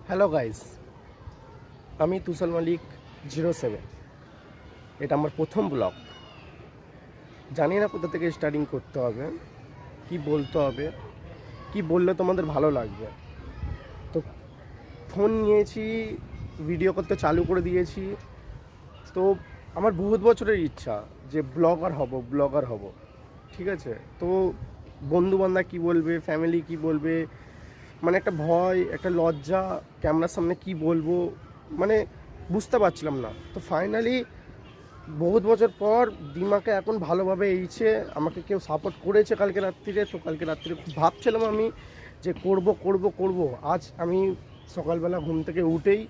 Hello guys, আমি তুষার মালিক 07। এটা আমার প্রথম ব্লগ। জানি না কোথা থেকে স্টার্টিং করতে হবে, কি বলতে হবে, কি বললে তোমাদের ভালো লাগবে। তো ফোন নিয়েছি, ভিডিও করতে চালু করে দিয়েছি। তো আমার বহুত বছরের ইচ্ছা যে ব্লগার হব। ঠিক আছে, তো বন্ধুবান্ধব কী বলবে, ফ্যামিলি কি বলবে, মানে একটা ভয়, একটা লজ্জা, ক্যামেরার সামনে কি বলবো, মানে বুঝতে পারছিলাম না। তো ফাইনালি বহুত বছর পর দিমাকে এখন ভালোভাবে এইছে, আমাকে কেউ সাপোর্ট করেছে কালকে রাত্রিরে। তো কালকে রাত্রিরে খুব ভাবছিলাম আমি যে করব। আজ আমি সকালবেলা ঘুম থেকে উঠেই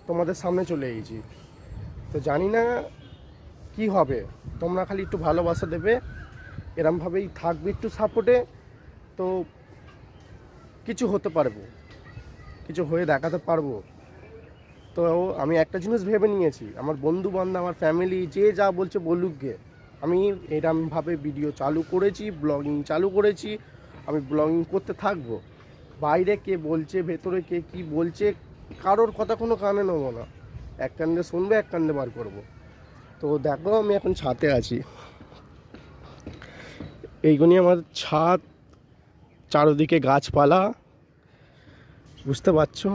তোমাদের সামনে চলে এসেছি। তো জানি না কি হবে, তোমরা খালি একটু ভালোবাসা দেবে, এরমভাবেই থাকবে একটু সাপোর্টে। তো কিছু হতে পারবো, কিছু হয়ে দেখাতে পারবো। তো আমি একটা জিনিস ভেবে নিয়েছি, আমার বন্ধু বান্ধব, আমার ফ্যামিলি যে যা বলছে বলুক গে, আমি এরমভাবে ভিডিও চালু করেছি, ব্লগিং চালু করেছি, আমি ব্লগিং করতে থাকবো। বাইরে কে বলছে, ভেতরে কে কি বলছে, কারোর কথা কোনো কানে নেবো না। এক কান্দে শুনবো, এক কান্দে বার করবো। তো দেখো আমি এখন ছাদে আছি, এইগুলি আমার ছাদ, চারোদিকে গাছপালা, বুঝতে পারছো।